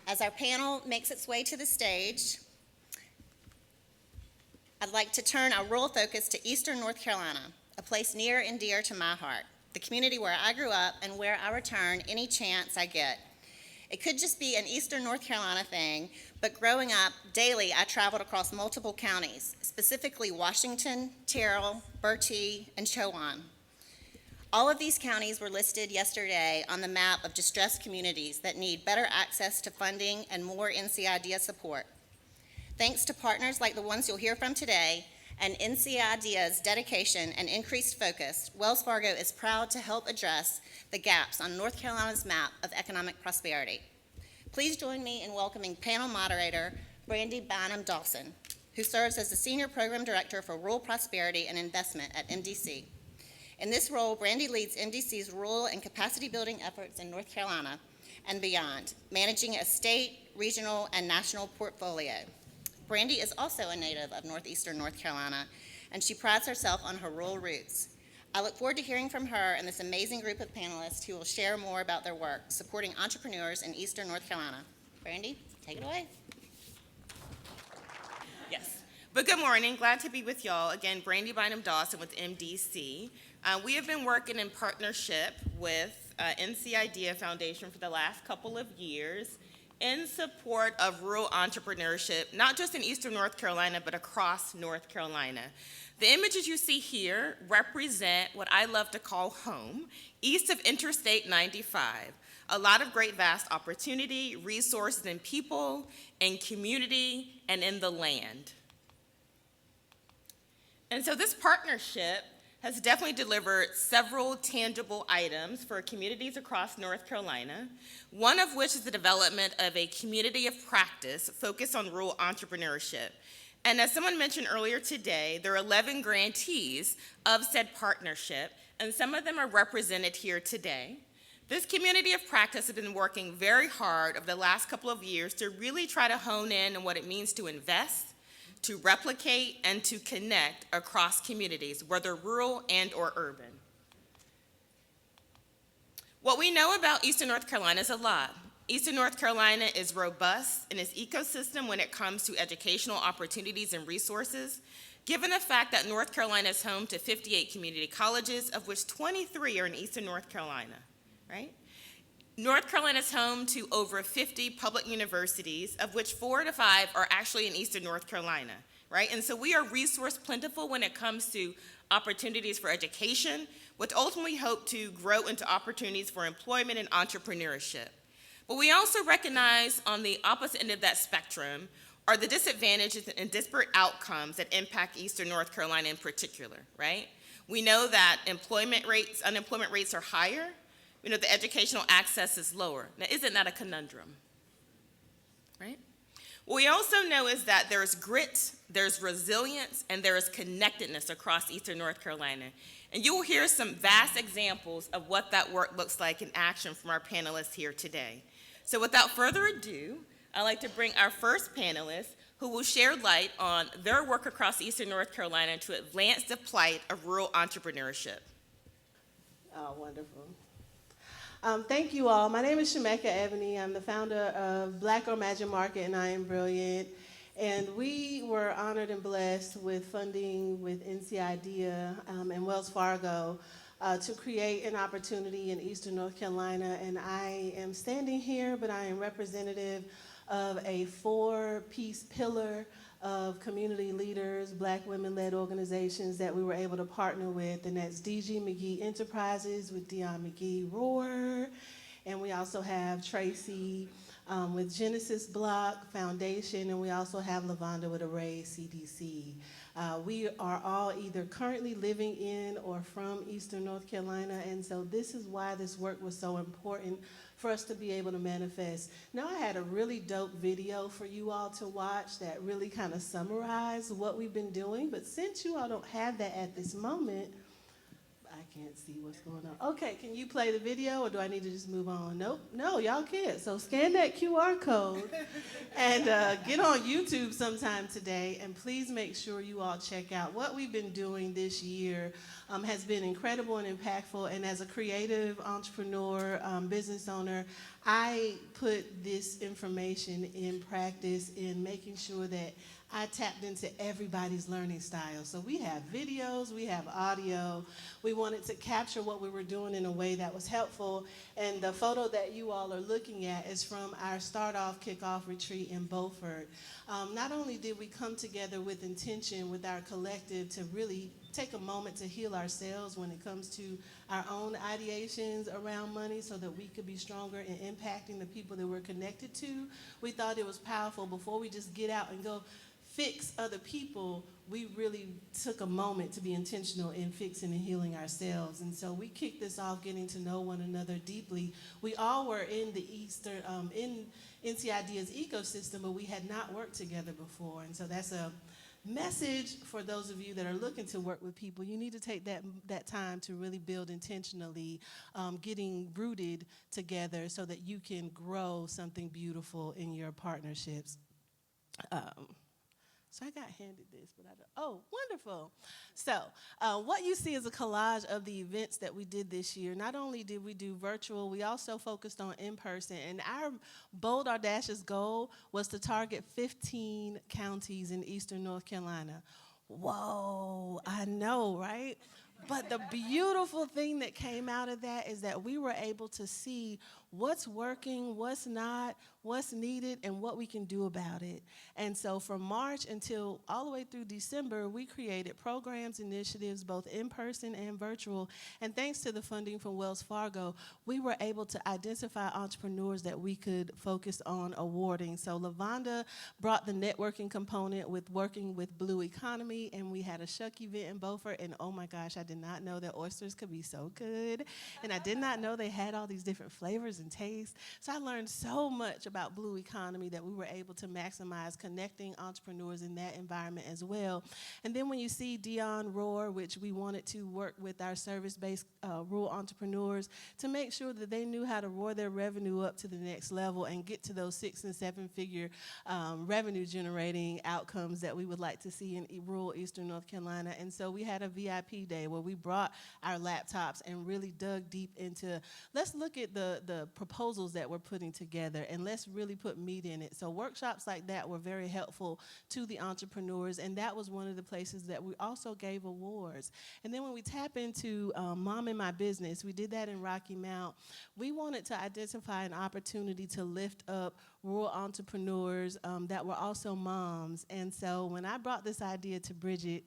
As our panel makes its way to the stage, I'd like to turn our rural focus to Eastern North Carolina, a place near and dear to my heart, the community where I grew up and where I return any chance I get. It could just be an Eastern North Carolina thing, but growing up, daily I traveled across multiple counties, specifically Washington, Terrell, Bertie, and Chowan. All of these counties were listed yesterday on the map of distressed communities that need better access to funding and more NC IDEA support. Thanks to partners like the ones you'll hear from today and NC IDEA's dedication and increased focus, Wells Fargo is proud to help address the gaps on North Carolina's map of economic prosperity. Please join me in welcoming panel moderator Brandy Bynum-Dawson, who serves as the Senior Program Director for Rural Prosperity and Investment at MDC. In this role, Brandy leads MDC's rural and capacity building efforts in North Carolina and beyond, managing a state, regional, and national portfolio. Brandy is also a native of northeastern North Carolina, and she prides herself on her rural roots. I look forward to hearing from her and this amazing group of panelists who will share more about their work supporting entrepreneurs in eastern North Carolina. Brandy, take it away. Yes, but good morning. Glad to be with y'all. Again, Brandy Bynum-Dawson with MDC. We have been working in partnership with NC IDEA Foundation for the last couple of years in support of rural entrepreneurship, not just in eastern North Carolina, but across North Carolina. The images you see here represent what I love to call home, east of Interstate 95. A lot of great vast opportunity, resources in people, in community, and in the land. And so this partnership has definitely delivered several tangible items for communities across North Carolina, one of which is the development of a community of practice focused on rural entrepreneurship. And as someone mentioned earlier today, there are 11 grantees of said partnership, and some of them are represented here today. This community of practice has been working very hard over the last couple of years to really try to hone in on what it means to invest, to replicate, and to connect across communities, whether rural and or urban. What we know about Eastern North Carolina is a lot. Eastern North Carolina is robust in its ecosystem when it comes to educational opportunities and resources, given the fact that North Carolina is home to 58 community colleges, of which 23 are in Eastern North Carolina, right? North Carolina is home to over 50 public universities, of which 4 to 5 are actually in Eastern North Carolina, right? And so we are resource plentiful when it comes to opportunities for education, which ultimately hope to grow into opportunities for employment and entrepreneurship. But we also recognize on the opposite end of that spectrum are the disadvantages and disparate outcomes that impact Eastern North Carolina in particular, right? We know that unemployment rates are higher. We know the educational access is lower. Now, isn't that a conundrum, right? What we also know is that there's grit, there's resilience, and there is connectedness across Eastern North Carolina. And you will hear some vast examples of what that work looks like in action from our panelists here today. So without further ado, I'd like to bring our first panelist who will share light on their work across Eastern North Carolina to advance the plight of rural entrepreneurship. Oh, wonderful. Thank you all. My name is Shemeka Ebony. I'm the founder of Black Girl Magic Market and I Am Brilliant. And we were honored and blessed with funding with NC IDEA and Wells Fargo to create an opportunity in Eastern North Carolina. And I am standing here, but I am representative of a 4-piece pillar of community leaders, Black women-led organizations that we were able to partner with, and that's DG McGee Enterprises with Dion McGee Roar, and we also have Tracy with Genesis Block Foundation, and we also have Lavonda with Array CDC. We are all either currently living in or from Eastern North Carolina, and so this is why this work was so important for us to be able to manifest. Now, I had a really dope video for you all to watch that really kind of summarized what we've been doing, but since you all don't have that at this moment, I can't see what's going on. Okay, can you play the video or do I need to just move on? Nope, no, y'all can't. So scan that QR code and get on YouTube sometime today, and please make sure you all check out what we've been doing this year. Has been incredible and impactful, and as a creative entrepreneur, business owner, I put this information in practice in making sure that I tapped into everybody's learning style. So we have videos, we have audio. We wanted to capture what we were doing in a way that was helpful. And the photo that you all are looking at is from our start-off kickoff retreat in Beaufort. Not only did we come together with intention with our collective to really take a moment to heal ourselves when it comes to our own ideations around money so that we could be stronger in impacting the people that we're connected to, we thought it was powerful before we just get out and go fix other people. We really took a moment to be intentional in fixing and healing ourselves. And so we kicked this off getting to know one another deeply. We all were in the in NCID's ecosystem, but we had not worked together before. And so that's a message for those of you that are looking to work with people. You need to take that time to really build intentionally, getting rooted together so that you can grow something beautiful in your partnerships. So I got handed this, but oh, wonderful. So what you see is a collage of the events that we did this year. Not only did we do virtual, we also focused on in-person. And our bold, audacious goal was to target 15 counties in eastern North Carolina. Whoa, I know, right? But the beautiful thing that came out of that is that we were able to see what's working, what's not, what's needed, and what we can do about it. And so from March until all the way through December, we created programs, initiatives, both in-person and virtual. And thanks to the funding from Wells Fargo, we were able to identify entrepreneurs that we could focus on awarding. So LaVonda brought the networking component with working with Blue Economy, and we had a shuck event in Beaufort, and oh my gosh, I did not know that oysters could be so good. And I did not know they had all these different flavors and tastes. So I learned so much about Blue Economy that we were able to maximize connecting entrepreneurs in that environment as well. And then when you see Dion Roar, which we wanted to work with our service-based rural entrepreneurs to make sure that they knew how to roar their revenue up to the next level and get to those 6- and 7-figure revenue generating outcomes that we would like to see in rural eastern North Carolina. And so we had a VIP day where we brought our laptops and really dug deep into, let's look at the proposals that we're putting together and let's really put meat in it. So workshops like that were very helpful to the entrepreneurs, and that was one of the places that we also gave awards. And then when we tap into Mom in My Business, we did that in Rocky Mount. We wanted to identify an opportunity to lift up rural entrepreneurs that were also moms. And so when I brought this idea to Bridget,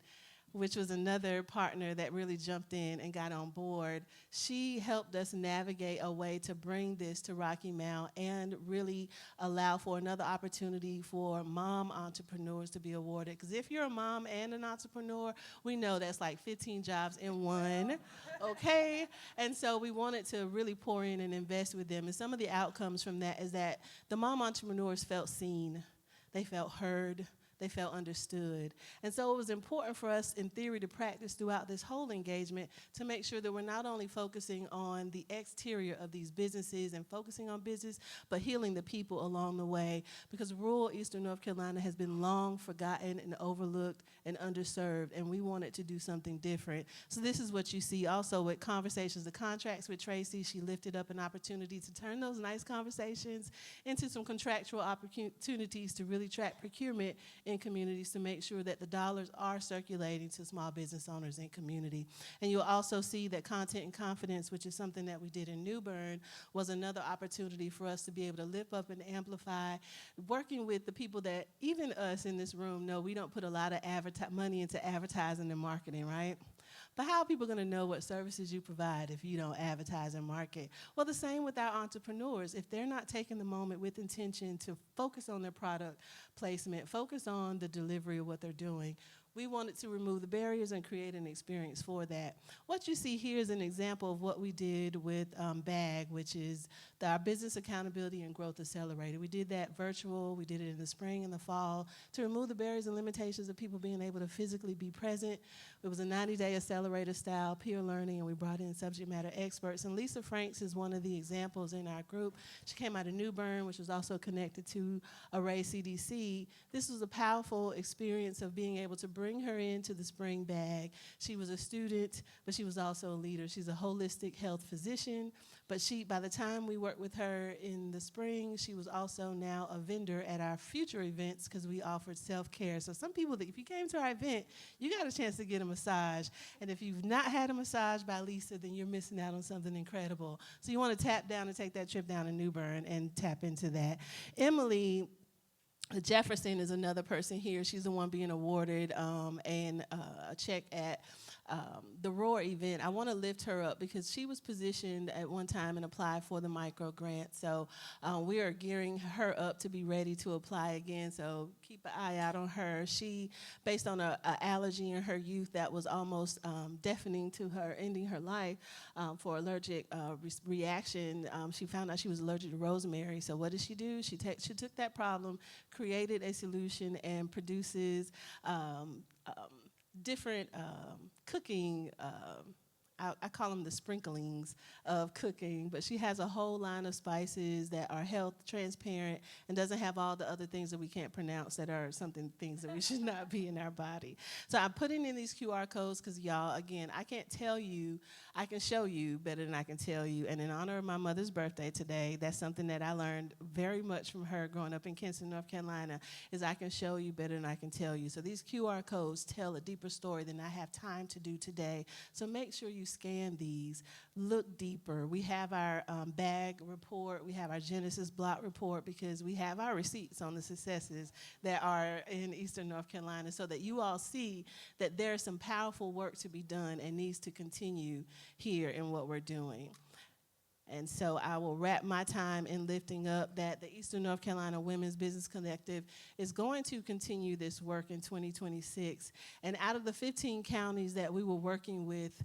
which was another partner that really jumped in and got on board, she helped us navigate a way to bring this to Rocky Mount and really allow for another opportunity for mom entrepreneurs to be awarded. Because if you're a mom and an entrepreneur, we know that's like 15 jobs in one, okay? And so we wanted to really pour in and invest with them. And some of the outcomes from that is that the mom entrepreneurs felt seen, they felt heard, they felt understood. And so it was important for us, in theory, to practice throughout this whole engagement to make sure that we're not only focusing on the exterior of these businesses and focusing on business, but healing the people along the way. Because rural eastern North Carolina has been long forgotten and overlooked and underserved, and we wanted to do something different. So this is what you see also with Conversations to Contracts with Tracy. She lifted up an opportunity to turn those nice conversations into some contractual opportunities to really track procurement in communities to make sure that the dollars are circulating to small business owners in community. And you'll also see that Content and Confidence, which is something that we did in New Bern, was another opportunity for us to be able to lift up and amplify, working with the people that even us in this room know we don't put a lot of money into advertising and marketing, right? But how are people going to know what services you provide if you don't advertise and market? Well, the same with our entrepreneurs. If they're not taking the moment with intention to focus on their product placement, focus on the delivery of what they're doing, we wanted to remove the barriers and create an experience for that. What you see here is an example of what we did with BAG, which is our Business Accountability and Growth Accelerator. We did that virtual. We did it in the spring and the fall to remove the barriers and limitations of people being able to physically be present. It was a 90-day accelerator style peer learning, and we brought in subject matter experts. And Lisa Franks is one of the examples in our group. She came out of New Bern, which was also connected to Array CDC. This was a powerful experience of being able to bring bring her into the spring bag. She was a student, but she was also a leader. She's a holistic health physician, but by the time we worked with her in the spring, she was also now a vendor at our future events because we offered self-care. So some people, if you came to our event, you got a chance to get a massage. And if you've not had a massage by Lisa, then you're missing out on something incredible. So you want to tap down and take that trip down to New Bern and tap into that. Emily Jefferson is another person here. She's the one being awarded a check at the Roar event. I want to lift her up because she was positioned at one time and applied for the micro grant. So we are gearing her up to be ready to apply again. So keep an eye out on her. She, based on an allergy in her youth that was almost deafening to her, ending her life for allergic reaction, she found out she was allergic to rosemary. So what did she do? She took that problem, created a solution, and produces different cooking, I call them the sprinklings of cooking, but she has a whole line of spices that are health transparent and doesn't have all the other things that we can't pronounce that are things that we should not be in our body. So I'm putting in these QR codes because y'all, again, I can't tell you, I can show you better than I can tell you. And in honor of my mother's birthday today, that's something that I learned very much from her growing up in Kinston, North Carolina, is I can show you better than I can tell you. So these QR codes tell a deeper story than I have time to do today. So make sure you scan these, look deeper. We have our bag report, we have our Genesis block report because we have our receipts on the successes that are in Eastern North Carolina so that you all see that there's some powerful work to be done and needs to continue here in what we're doing. And so I will wrap my time in lifting up that the Eastern North Carolina Women's Business Collective is going to continue this work in 2026. And out of the 15 counties that we were working with,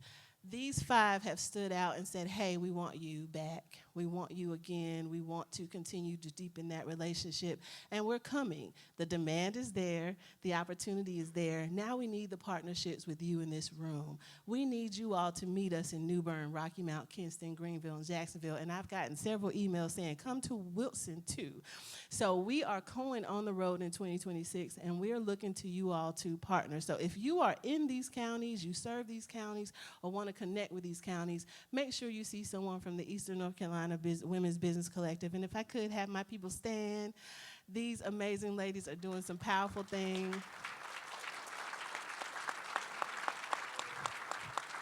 these 5 have stood out and said, hey, we want you back. We want you again. We want to continue to deepen that relationship. And we're coming. The demand is there. The opportunity is there. Now we need the partnerships with you in this room. We need you all to meet us in New Bern, Rocky Mount, Kinston, Greenville, and Jacksonville. And I've gotten several emails saying, come to Wilson too. So we are going on the road in 2026, and we're looking to you all to partner. So if you are in these counties, you serve these counties, or want to connect with these counties, make sure you see someone from the Eastern North Carolina Women's Business Collective. And if I could have my people stand, these amazing ladies are doing some powerful things.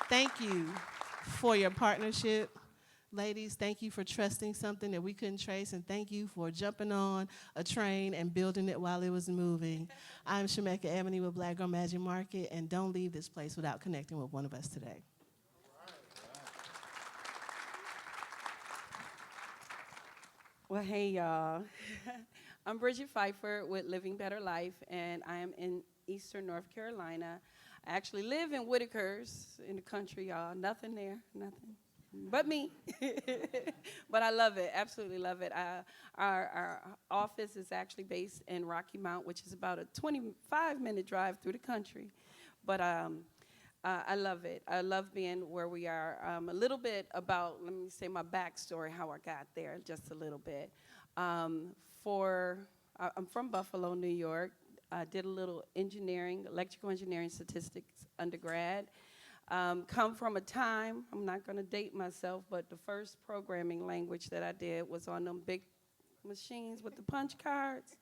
Thank you for your partnership. Ladies, thank you for trusting something that we couldn't trace, and thank you for jumping on a train and building it while it was moving. I'm Shemeka Ebony with Black Girl Magic Market, and don't leave this place without connecting with one of us today. Well, hey, y'all. I'm Bridget Pfeiffer with Living Better Life, and I am in Eastern North Carolina. I actually live in Whitakers in the country, y'all. Nothing there, nothing but me. But I love it, absolutely love it. Our office is actually based in Rocky Mount, which is about a 25-minute drive through the country. But I love it. I love being where we are. A little bit about, let me say my backstory, how I got there, just a little bit. I'm from Buffalo, New York. I did a little engineering, electrical engineering statistics undergrad. Come from a time, I'm not going to date myself, but the first programming language that I did was on them big machines with the punch cards.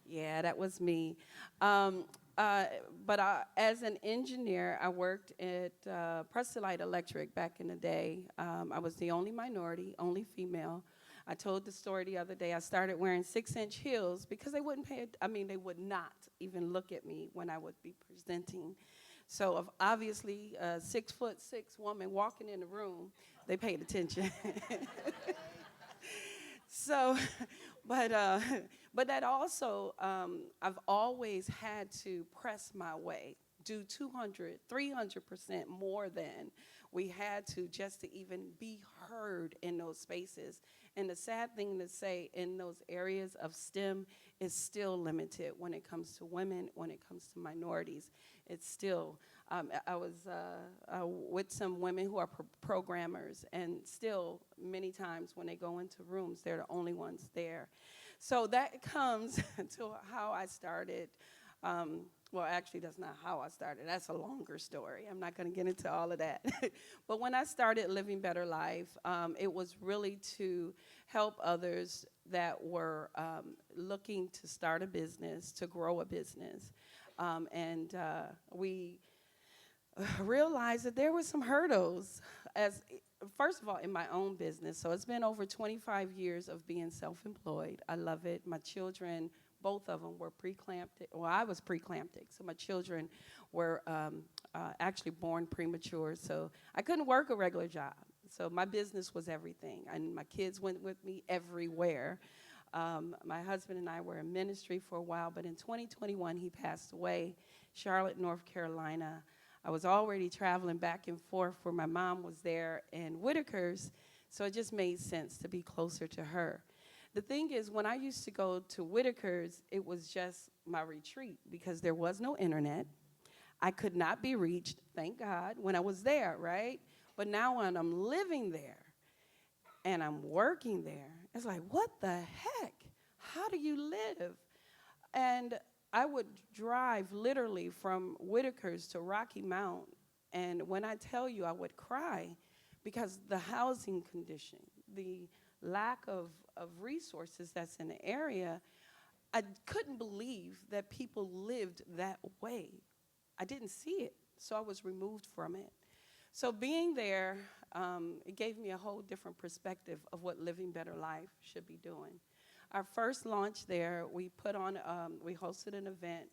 Yeah, that was me. But as an engineer, I worked at Prestolite Electric back in the day. I was the only minority, only female. I told the story the other day. I started wearing 6-inch heels because they wouldn't they would not even look at me when I would be presenting. So obviously, a 6'6" woman walking in the room, they paid attention. So, but that also, I've always had to press my way, do 200, 300% more than we had to just to even be heard in those spaces. And the sad thing to say, in those areas of STEM, is still limited when it comes to women, when it comes to minorities. It's still, I was with some women who are programmers, and still many times when they go into rooms, they're the only ones there. So that comes to how I started Well, actually, that's not how I started. That's a longer story. I'm not going to get into all of that. But when I started Living Better Life, it was really to help others that were looking to start a business, to grow a business. And we realized that there were some hurdles as first of all in my own business. So it's been over 25 years of being self-employed. I love it. My children, both of them were preeclamptic. Well, I was preeclamptic, so my children were actually born premature, so I couldn't work a regular job. So my business was everything, and my kids went with me everywhere. My husband and I were in ministry for a while, but in 2021 he passed away, Charlotte, North Carolina. I was already traveling back and forth where my mom was there in Whitaker's, so it just made sense to be closer to her. The thing is, when I used to go to Whitaker's, it was just my retreat because there was no internet. I could not be reached, thank God, when I was there, right? But now when I'm living there and I'm working there, it's like, what the heck? How do you live? And I would drive literally from Whitaker's to Rocky Mount, and when I tell you, I would cry because the housing condition, the lack of resources that's in the area, I couldn't believe that people lived that way. I didn't see it, so I was removed from it. So being there, it gave me a whole different perspective of what Living Better Life should be doing. Our first launch there, we hosted an event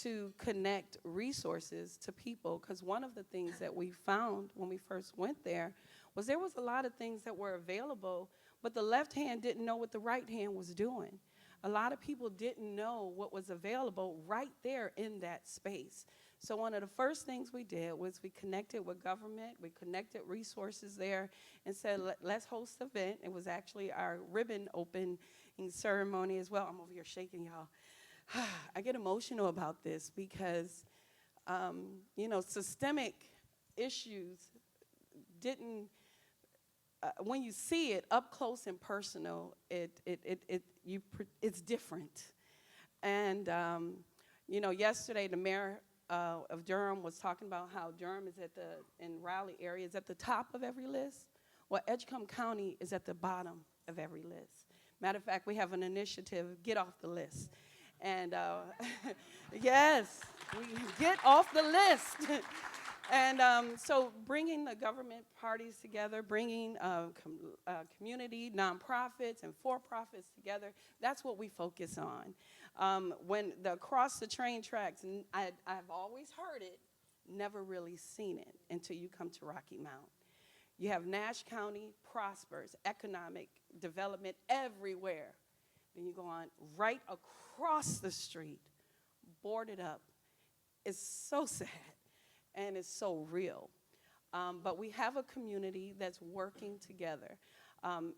to connect resources to people, because one of the things that we found when we first went there was a lot of things that were available, but the left hand didn't know what the right hand was doing. A lot of people didn't know what was available right there in that space. So one of the first things we did was we connected with government, we connected resources there, and said, let's host an event. It was actually our ribbon opening ceremony as well. I'm over here shaking, y'all. I get emotional about this because, systemic issues didn't, when you see it up close and personal, it's different. And, yesterday the mayor of Durham was talking about how Durham is in Raleigh area is at the top of every list. Well, Edgecombe County is at the bottom of every list. Matter of fact, we have an initiative, Get Off the List. And yes, we get off the list. And so bringing the government parties together, bringing community, nonprofits, and for-profits together, that's what we focus on. When across the train tracks, I've always heard it, never really seen it until you come to Rocky Mount. You have Nash County prospers, economic development everywhere. Then you go on right across the street, boarded up. It's so sad, and it's so real. But we have a community that's working together.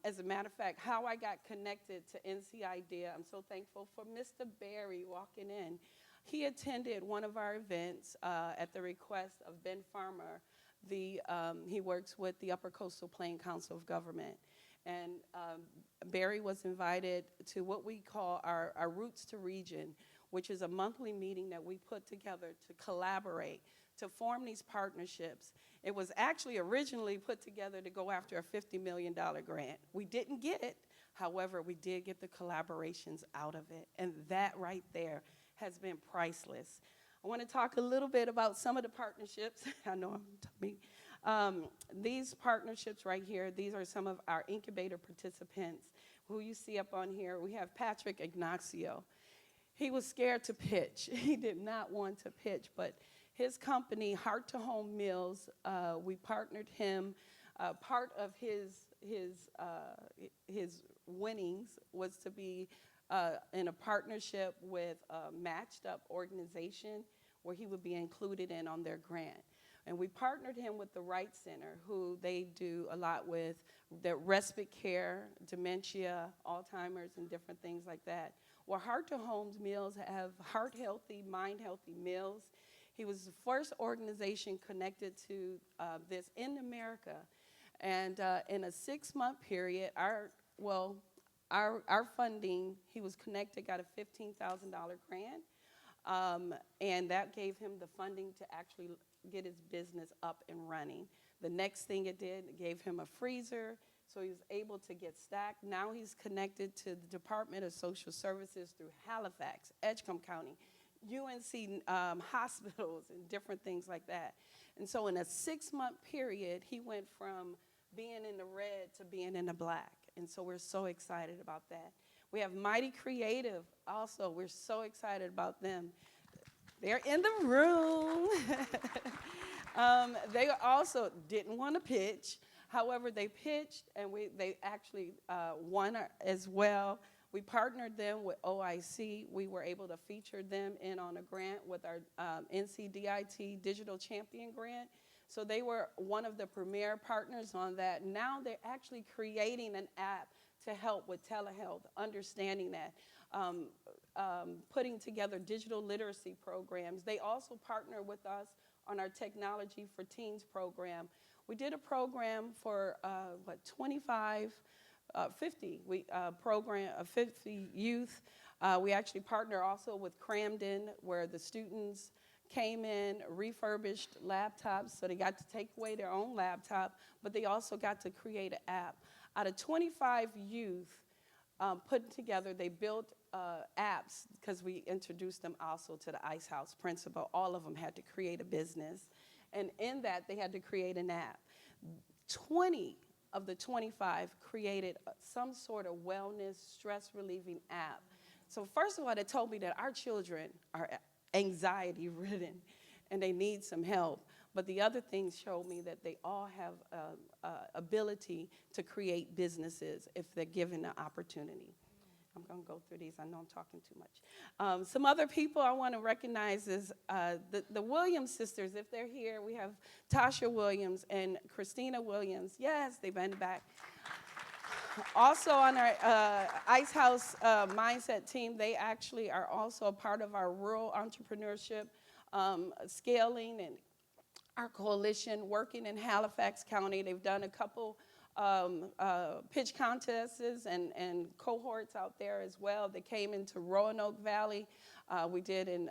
As a matter of fact, how I got connected to NC IDEA, I'm so thankful for Mr. Barry walking in. He attended one of our events at the request of Ben Farmer. He works with the Upper Coastal Plain Council of Government. And Barry was invited to what we call our Roots to Region, which is a monthly meeting that we put together to collaborate, to form these partnerships. It was actually originally put together to go after a $50 million grant. We didn't get it. However, we did get the collaborations out of it. And that right there has been priceless. I want to talk a little bit about some of the partnerships. I know I'm talking. These partnerships right here, these are some of our incubator participants who you see up on here. We have Patrick Ignacio. He was scared to pitch. He did not want to pitch, but his company, Heart to Home Meals, we partnered him. Part of his winnings was to be in a partnership with a matched up organization where he would be included in on their grant. And we partnered him with the Wright Center, who they do a lot with their respite care, dementia, Alzheimer's, and different things like that. Well, Heart to Home's meals have heart healthy, mind healthy meals. He was the first organization connected to this in America. And in a 6-month period, our funding, he was connected, got a $15,000 grant. And that gave him the funding to actually get his business up and running. The next thing it did, it gave him a freezer, so he was able to get stacked. Now he's connected to the Department of Social Services through Halifax, Edgecombe County, UNC hospitals, and different things like that. And so in a 6-month period, he went from being in the red to being in the black. And so we're so excited about that. We have Mighty Creative also. We're so excited about them. They're in the room. They also didn't want to pitch. However, they pitched, and they actually won as well. We partnered them with OIC. We were able to feature them in on a grant with our NCDIT Digital Champion Grant. So they were one of the premier partners on that. Now they're actually creating an app to help with telehealth, understanding that, putting together digital literacy programs. They also partner with us on our Technology for Teens program. We did a program for 50 youth. We actually partner also with Cramden, where the students came in, refurbished laptops, so they got to take away their own laptop, but they also got to create an app. Out of 25 youth put together, they built apps, because we introduced them also to the Ice House principle. All of them had to create a business, and in that, they had to create an app. 20 of the 25 created some sort of wellness, stress-relieving app. So first of all, they told me that our children are anxiety-ridden, and they need some help. But the other things showed me that they all have ability to create businesses if they're given the opportunity. I'm going to go through these. I know I'm talking too much. Some other people I want to recognize is the Williams sisters. If they're here, we have Tasha Williams and Christina Williams. Yes, they've been back. Also on our Ice House Mindset team, they actually are also a part of our rural entrepreneurship scaling and our coalition working in Halifax County. They've done a couple pitch contests and cohorts out there as well. They came into Roanoke Valley. We did in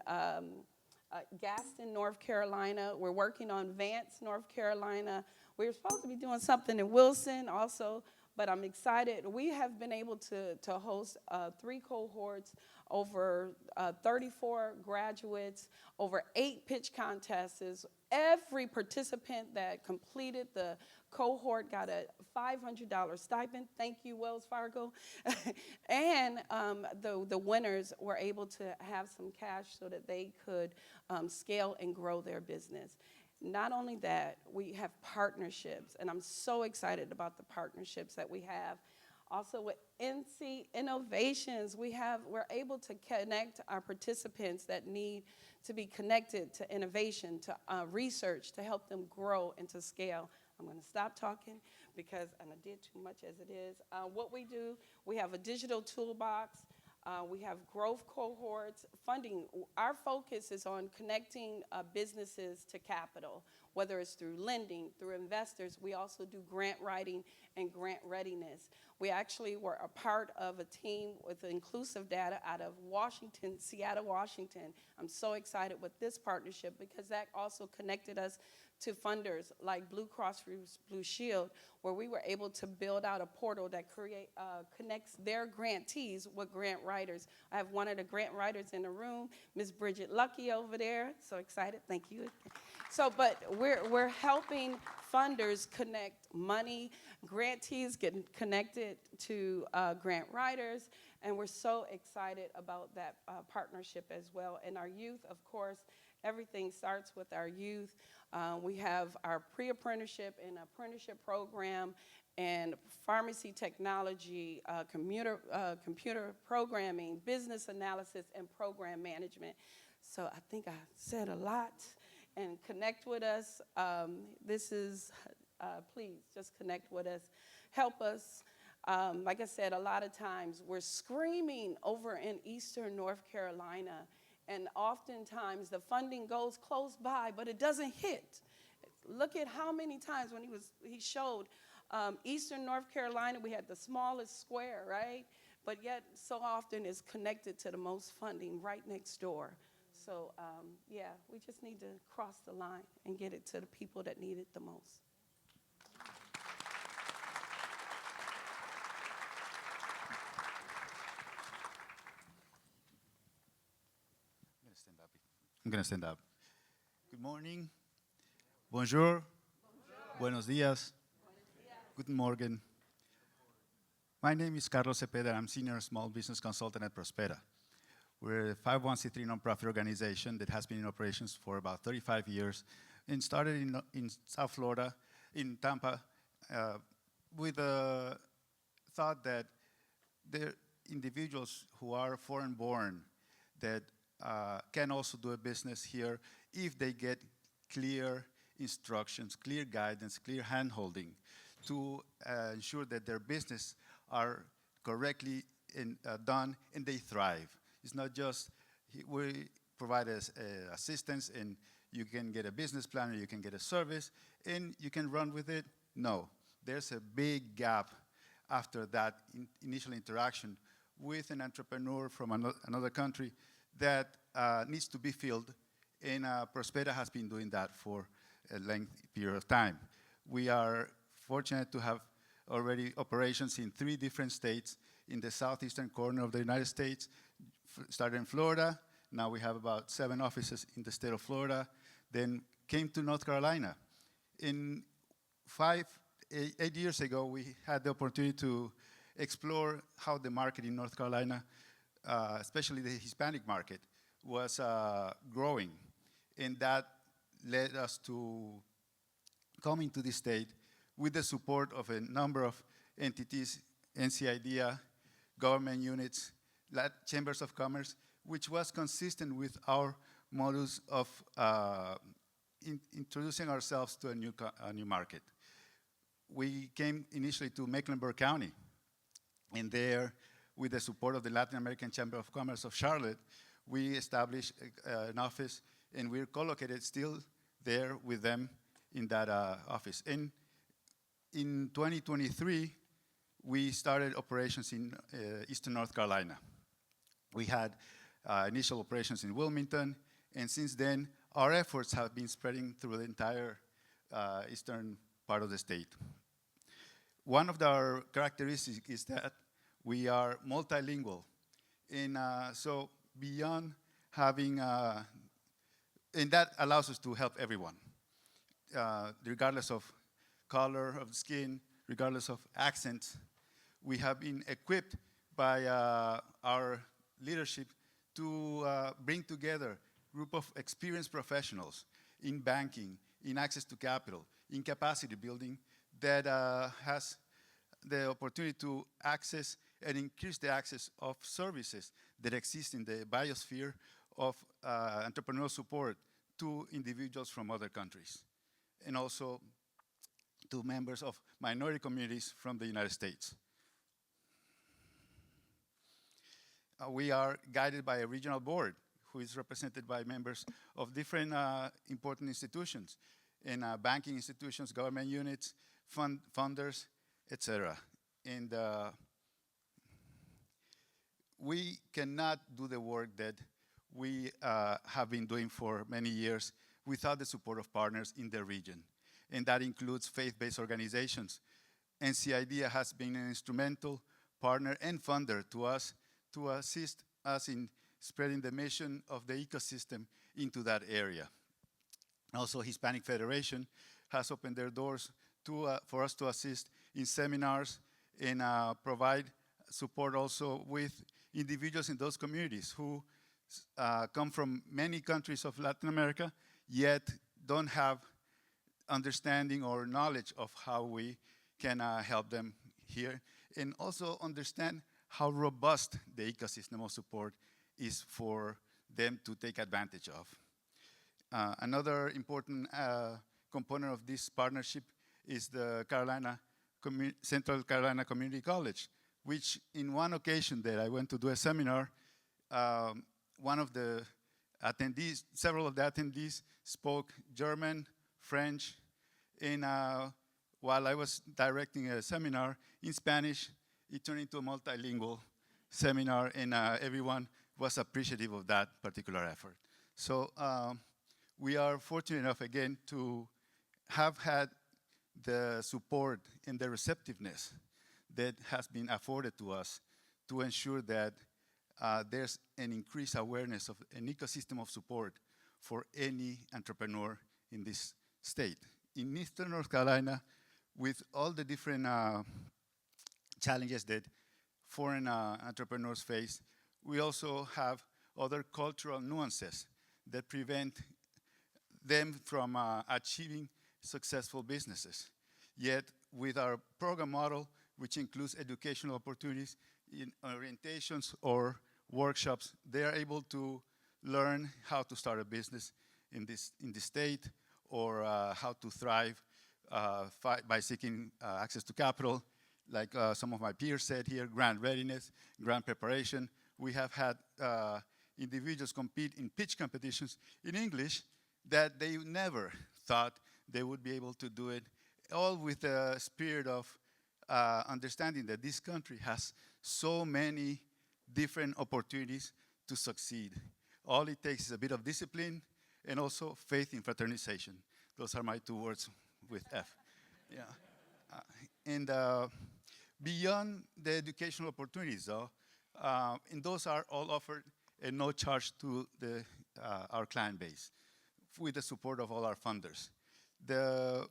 Gaston, North Carolina. We're working on Vance, North Carolina. We were supposed to be doing something in Wilson also, but I'm excited. We have been able to host 3 cohorts, over 34 graduates, over 8 pitch contests. Every participant that completed the cohort got a $500 stipend. Thank you, Wells Fargo. And the winners were able to have some cash so that they could scale and grow their business. Not only that, we have partnerships, and I'm so excited about the partnerships that we have. Also with NC Innovations, we're able to connect our participants that need to be connected to innovation, to research, to help them grow and to scale. I'm going to stop talking because I did too much as it is. What we do, we have a digital toolbox. We have growth cohorts, funding. Our focus is on connecting businesses to capital, whether it's through lending, through investors. We also do grant writing and grant readiness. We actually were a part of a team with inclusive data out of Washington, Seattle, Washington. I'm so excited with this partnership because that also connected us to funders like Blue Cross Blue Shield, where we were able to build out a portal that connects their grantees with grant writers. I have one of the grant writers in the room, Ms. Bridget Lucky over there. So excited, thank you. So, but we're helping funders connect money, grantees get connected to grant writers, and we're so excited about that partnership as well. And our youth, of course, everything starts with our youth. We have our pre-apprenticeship and apprenticeship program and pharmacy technology, computer programming, business analysis, and program management. So I think I said a lot. And connect with us. Please just connect with us. Help us. Like I said, a lot of times we're screaming over in Eastern North Carolina, and oftentimes the funding goes close by, but it doesn't hit. Look at how many times when he showed Eastern North Carolina, we had the smallest square, right? But yet so often it's connected to the most funding right next door. So, yeah, we just need to cross the line and get it to the people that need it the most. I'm going to stand up. I'm going to stand up. Good morning. Bonjour. Buenos dias. Guten Morgen. My name is Carlos Cepeda. I'm Senior Small Business Consultant at Prospera. We're a 501c3 nonprofit organization that has been in operations for about 35 years and started in South Florida, in Tampa, with the thought that there are individuals who are foreign-born that can also do a business here if they get clear instructions, clear guidance, clear hand-holding to ensure that their business are correctly done and they thrive. It's not just we provide assistance and you can get a business plan or you can get a service and you can run with it. No, there's a big gap after that initial interaction with an entrepreneur from another country that needs to be filled, and Prospera has been doing that for a lengthy period of time. We are fortunate to have already operations in 3 different states in the southeastern corner of the United States, started in Florida. Now we have about 7 offices in the state of Florida, then came to North Carolina. In 8 years ago, we had the opportunity to explore how the market in North Carolina, especially the Hispanic market, was growing. And that led us to come into the state with the support of a number of entities, NCIDEA, government units, chambers of commerce, which was consistent with our modus of introducing ourselves to a new market. We came initially to Mecklenburg County, and there, with the support of the Latin American Chamber of Commerce of Charlotte, we established an office, and we're co-located still there with them in that office. And in 2023, we started operations in Eastern North Carolina. We had initial operations in Wilmington, and since then, our efforts have been spreading through the entire eastern part of the state. One of our characteristics is that we are multilingual. And so beyond having, and that allows us to help everyone, regardless of color of skin, regardless of accent. We have been equipped by our leadership to bring together a group of experienced professionals in banking, in access to capital, in capacity building, that has the opportunity to access and increase the access of services that exist in the biosphere of entrepreneurial support to individuals from other countries, and also to members of minority communities from the United States. We are guided by a regional board who is represented by members of different important institutions, in banking institutions, government units, funders, etc. And we cannot do the work that we have been doing for many years without the support of partners in the region. And that includes faith-based organizations. NCIDEA has been an instrumental partner and funder to us to assist us in spreading the mission of the ecosystem into that area. Also, Hispanic Federation has opened their doors for us to assist in seminars and provide support also with individuals in those communities who come from many countries of Latin America, yet don't have understanding or knowledge of how we can help them here, and also understand how robust the ecosystem of support is for them to take advantage of. Another important component of this partnership is the Central Carolina Community College, which in one occasion that I went to do a seminar, one of the attendees, several of the attendees spoke German, French, and while I was directing a seminar in Spanish, it turned into a multilingual seminar, and everyone was appreciative of that particular effort. So we are fortunate enough again to have had the support and the receptiveness that has been afforded to us to ensure that there's an increased awareness of an ecosystem of support for any entrepreneur in this state. In Eastern North Carolina, with all the different challenges that foreign entrepreneurs face, we also have other cultural nuances that prevent them from achieving successful businesses. Yet, with our program model, which includes educational opportunities in orientations or workshops, they are able to learn how to start a business in this state, or how to thrive by seeking access to capital. Like some of my peers said here, grant readiness, grant preparation. We have had individuals compete in pitch competitions in English that they never thought they would be able to do it, all with the spirit of understanding that this country has so many different opportunities to succeed. All it takes is a bit of discipline and also faith in fraternization. Those are my 2 words with F. Yeah. And beyond the educational opportunities, though, and those are all offered at no charge to our client base, with the support of all our funders. The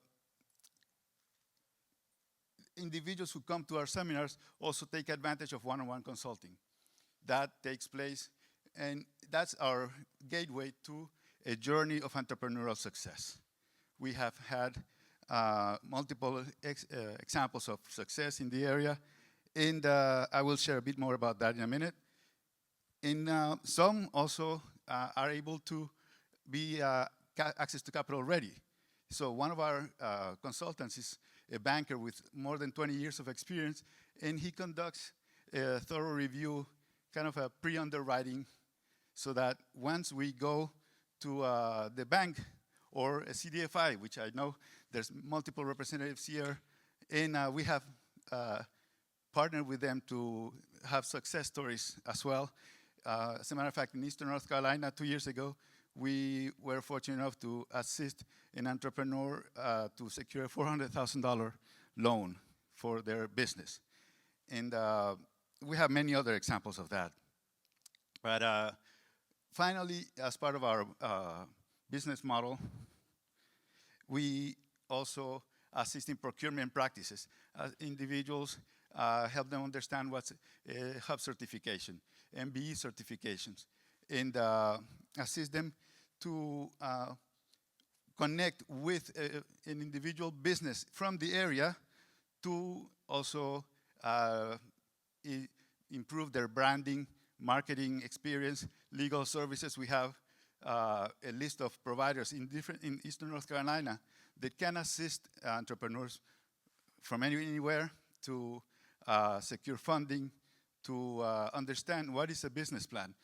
individuals who come to our seminars also take advantage of one-on-one consulting. That takes place, and that's our gateway to a journey of entrepreneurial success. We have had multiple examples of success in the area, and I will share a bit more about that in a minute. And some also are able to be access to capital ready. So one of our consultants is a banker with more than 20 years of experience, and he conducts a thorough review, kind of a pre-underwriting, so that once we go to the bank or a CDFI, which I know there's multiple representatives here, and we have partnered with them to have success stories as well. As a matter of fact, in Eastern North Carolina 2 years ago, we were fortunate enough to assist an entrepreneur to secure a $400,000 loan for their business. And we have many other examples of that. But finally, as part of our business model, we also assist in procurement practices. Individuals help them understand what's a hub certification, MBE certifications, and assist them to connect with an individual business from the area to also improve their branding, marketing experience, legal services. We have a list of providers in Eastern North Carolina that can assist entrepreneurs from anywhere to secure funding, to understand what is a business plan.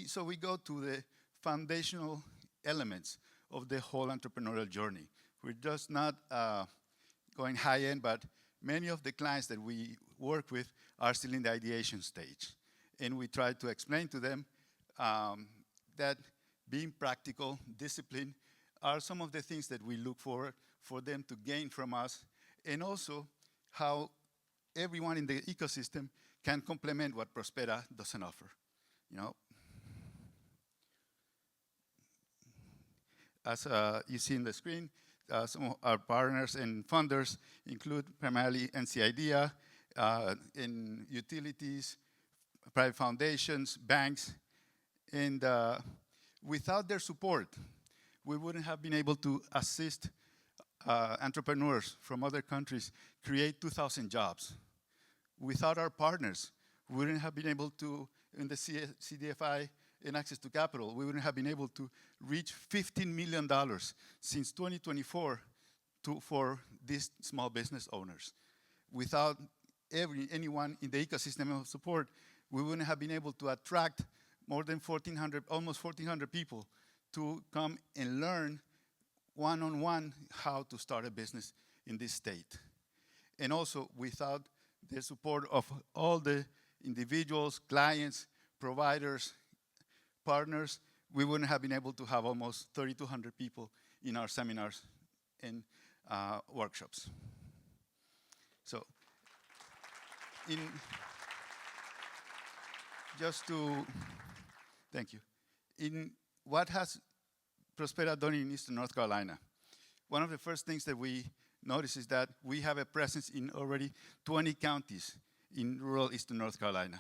So we go to the foundational elements of the whole entrepreneurial journey. We're just not going high end, but many of the clients that we work with are still in the ideation stage. And we try to explain to them that being practical, discipline, are some of the things that we look for them to gain from us, and also how everyone in the ecosystem can complement what Prospera doesn't offer. You know, as you see in the screen, some of our partners and funders include primarily NCIDEA, in utilities, private foundations, banks, and without their support, we wouldn't have been able to assist entrepreneurs from other countries create 2,000 jobs. Without our partners, we wouldn't have been able to, in the CDFI and access to capital, we wouldn't have been able to reach $15 million since 2024 for these small business owners. Without anyone in the ecosystem of support, we wouldn't have been able to attract more than 1,400, almost 1,400 people to come and learn one-on-one how to start a business in this state. And also, without the support of all the individuals, clients, providers, partners, we wouldn't have been able to have almost 3,200 people in our seminars and workshops. So, in just to, thank you. In what has Prospera done in Eastern North Carolina? One of the first things that we notice is that we have a presence in already 20 counties in rural Eastern North Carolina.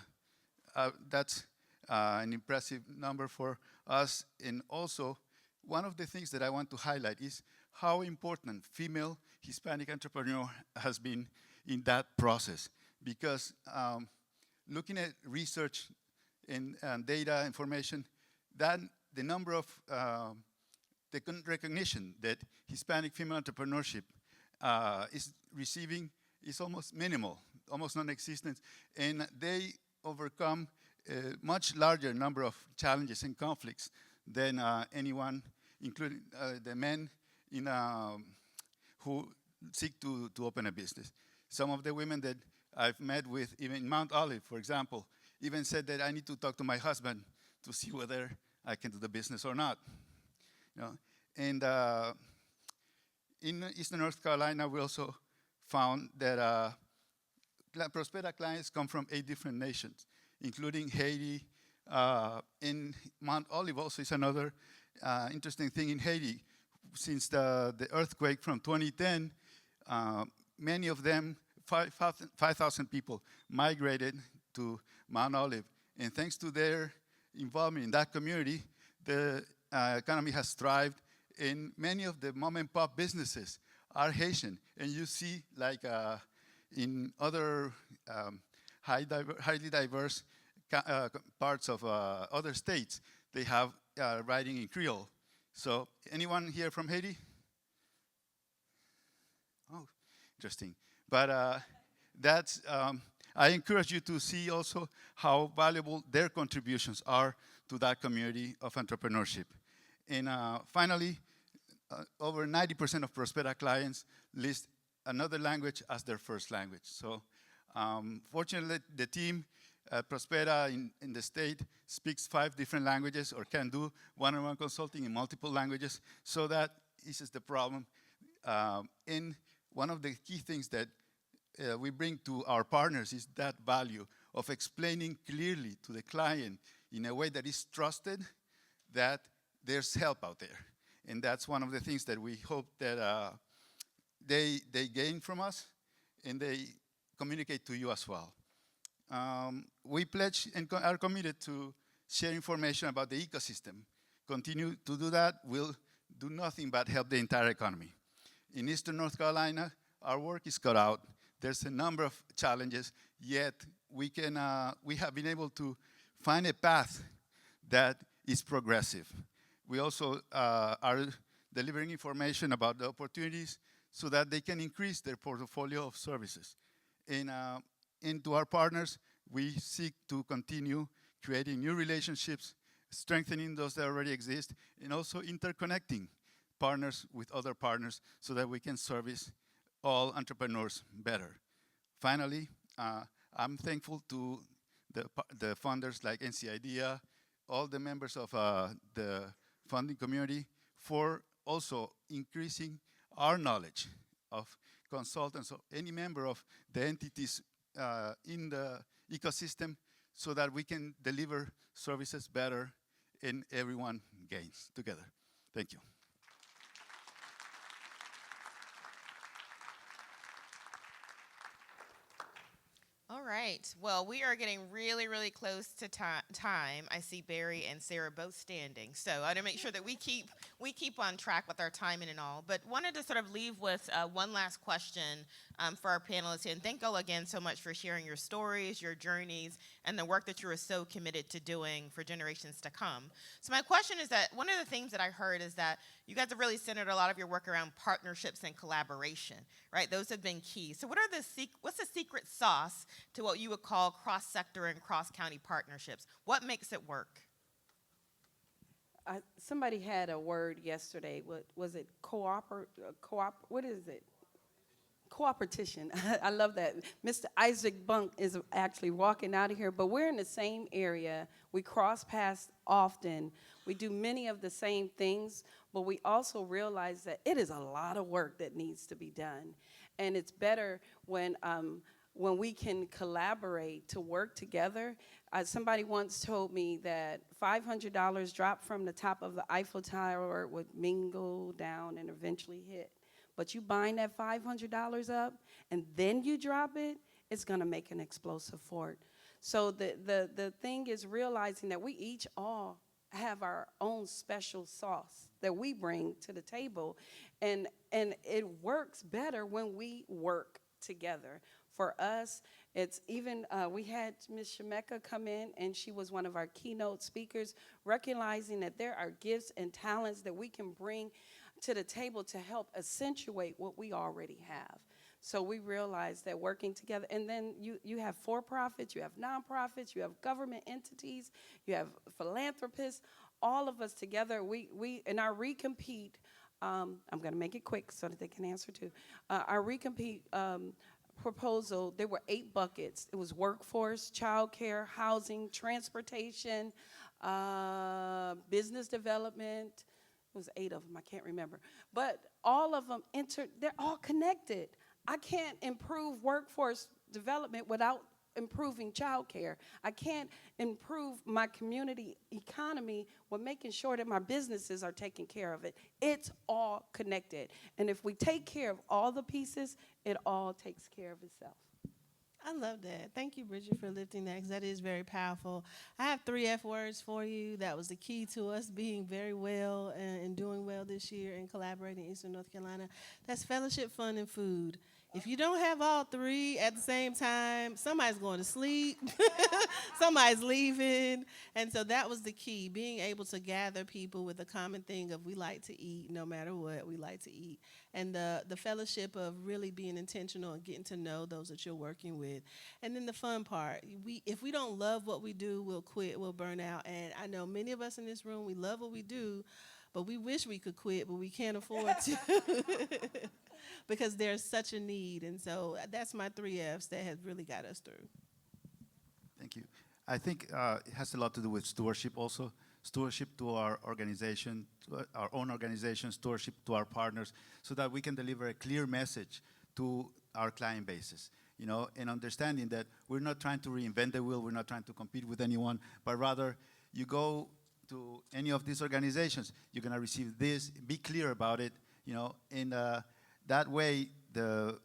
That's an impressive number for us. And also, one of the things that I want to highlight is how important female Hispanic entrepreneur has been in that process. Because looking at research and data information, that the number of the recognition that Hispanic female entrepreneurship is receiving is almost minimal, almost non-existent, and they overcome a much larger number of challenges and conflicts than anyone, including the men who seek to open a business. Some of the women that I've met with, even in Mount Olive, for example, even said that I need to talk to my husband to see whether I can do the business or not. You know? And in Eastern North Carolina, we also found that Prospera clients come from 8 different nations, including Haiti. In Mount Olive also is another interesting thing in Haiti. Since the earthquake from 2010, many of them, 5,000 people, migrated to Mount Olive. And thanks to their involvement in that community, the economy has thrived, and many of the mom and pop businesses are Haitian. And you see, like in other highly diverse parts of other states, they have writing in Creole. So anyone here from Haiti? Oh, interesting. But that's, I encourage you to see also how valuable their contributions are to that community of entrepreneurship. And finally, over 90% of Prospera clients list another language as their first language. So fortunately, the team at Prospera in the state speaks 5 different languages or can do one-on-one consulting in multiple languages, so that eases the problem. And one of the key things that we bring to our partners is that value of explaining clearly to the client in a way that is trusted that there's help out there. And that's one of the things that we hope that they gain from us and they communicate to you as well. We pledge and are committed to share information about the ecosystem. Continue to do that, we'll do nothing but help the entire economy. In Eastern North Carolina, our work is cut out. There's a number of challenges, yet we have been able to find a path that is progressive. We also are delivering information about the opportunities so that they can increase their portfolio of services. And to our partners, we seek to continue creating new relationships, strengthening those that already exist, and also interconnecting partners with other partners so that we can service all entrepreneurs better. Finally, I'm thankful to the funders like NC IDEA, all the members of the funding community for also increasing our knowledge of consultants or any member of the entities in the ecosystem so that we can deliver services better and everyone gains together. Thank you. All right. Well, we are getting really, really close to time. I see Barry and Sarah both standing, so I want to make sure that we keep on track with our timing and all. But wanted to sort of leave with one last question for our panelists here. And thank you all again so much for sharing your stories, your journeys, and the work that you are so committed to doing for generations to come. So my question is that one of the things that I heard is that you guys have really centered a lot of your work around partnerships and collaboration, right? Those have been key. So what's the secret sauce to what you would call cross-sector and cross-county partnerships? What makes it work? Somebody had a word yesterday. What was it? What is it? cooperation. I love that. Mr. Isaac Bunk is actually walking out of here, but we're in the same area. We cross paths often. We do many of the same things, but we also realize that it is a lot of work that needs to be done. And it's better when we can collaborate to work together. Somebody once told me that $500 dropped from the top of the Eiffel Tower would mingle down and eventually hit. But you bind that $500 up and then you drop it, it's gonna make an explosive fort. So the thing is realizing that we each all have our own special sauce that we bring to the table. And it works better when we work together. For us, it's even, we had Ms. Shemeka come in, and she was one of our keynote speakers, recognizing that there are gifts and talents that we can bring to the table to help accentuate what we already have. So we realized that working together, and then you have for-profits, you have nonprofits, you have government entities, you have philanthropists, all of us together, we in our recompete, I'm gonna make it quick so that they can answer too. Our recompete proposal, there were 8 buckets. It was workforce, childcare, housing, transportation, business development. It was 8 of them, I can't remember. But all of them they're all connected. I can't improve workforce development without improving childcare. I can't improve my community economy with making sure that my businesses are taking care of it. It's all connected. And if we take care of all the pieces, it all takes care of itself. I love that. Thank you, Bridget, for lifting that, because that is very powerful. I have 3 F words for you. That was the key to us being very well and doing well this year and collaborating in Eastern North Carolina. That's fellowship, fun, and food. If you don't have all 3 at the same time, somebody's going to sleep, somebody's leaving. And so that was the key, being able to gather people with a common thing of we like to eat, no matter what, we like to eat. And the fellowship of really being intentional and getting to know those that you're working with. And then the fun part, if we don't love what we do, we'll quit, we'll burn out. And I know many of us in this room, we love what we do, but we wish we could quit, but we can't afford to. Because there's such a need. And so that's my 3 Fs that has really got us through. Thank you. I think it has a lot to do with stewardship also. Stewardship to our organization, to our own organization, stewardship to our partners, so that we can deliver a clear message to our client bases. You know, and understanding that we're not trying to reinvent the wheel, we're not trying to compete with anyone, but rather you go to any of these organizations, you're going to receive this, be clear about it, you know, and that way the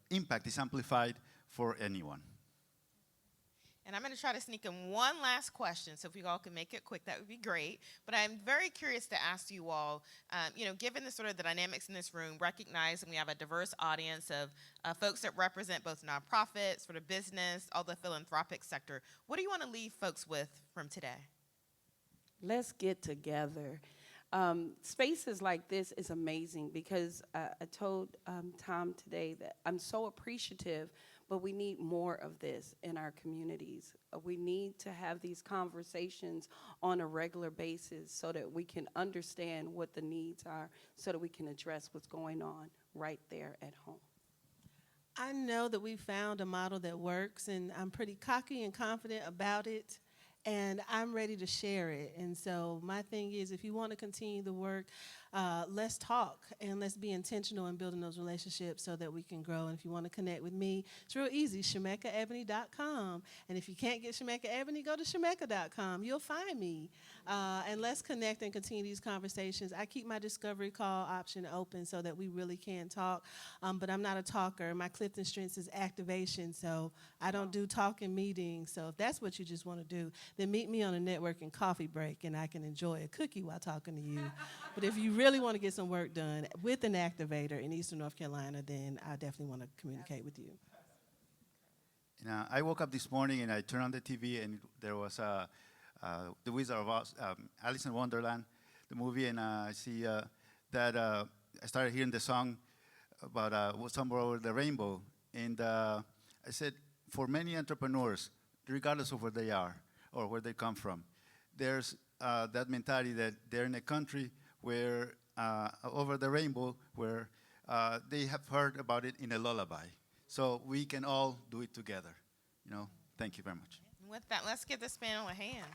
impact is amplified for anyone. And I'm going to try to sneak in one last question, so if you all can make it quick, that would be great. But I'm very curious to ask you all, you know, given the sort of the dynamics in this room, recognizing we have a diverse audience of folks that represent both nonprofits, sort of business, all the philanthropic sector, what do you want to leave folks with from today? Let's get together. Spaces like this is amazing because I told Tom today that I'm so appreciative, but we need more of this in our communities. We need to have these conversations on a regular basis so that we can understand what the needs are, so that we can address what's going on right there at home. I know that we found a model that works, and I'm pretty cocky and confident about it. And I'm ready to share it. And so my thing is, if you want to continue the work, let's talk and let's be intentional in building those relationships so that we can grow. And if you want to connect with me, it's real easy, ShemekaEbony.com. And if you can't get Shemeka Ebony, go to Shemeka.com. You'll find me. And let's connect and continue these conversations. I keep my discovery call option open so that we really can talk. But I'm not a talker. My Clifton strengths is activation, so I don't do talking meetings. So if that's what you just want to do, then meet me on a networking coffee break, and I can enjoy a cookie while talking to you. But if you really want to get some work done with an activator in Eastern North Carolina, then I definitely want to communicate with you. Now, I woke up this morning and I turned on the TV, and there was The Wizard of Oz, Alice in Wonderland, the movie, and I see that I started hearing the song about Somewhere Over the Rainbow, and I said, for many entrepreneurs, regardless of where they are or where they come from, there's that mentality that they're in a country where over the rainbow, where they have heard about it in a lullaby. So we can all do it together. Thank you very much. With that, let's give this panel a hand.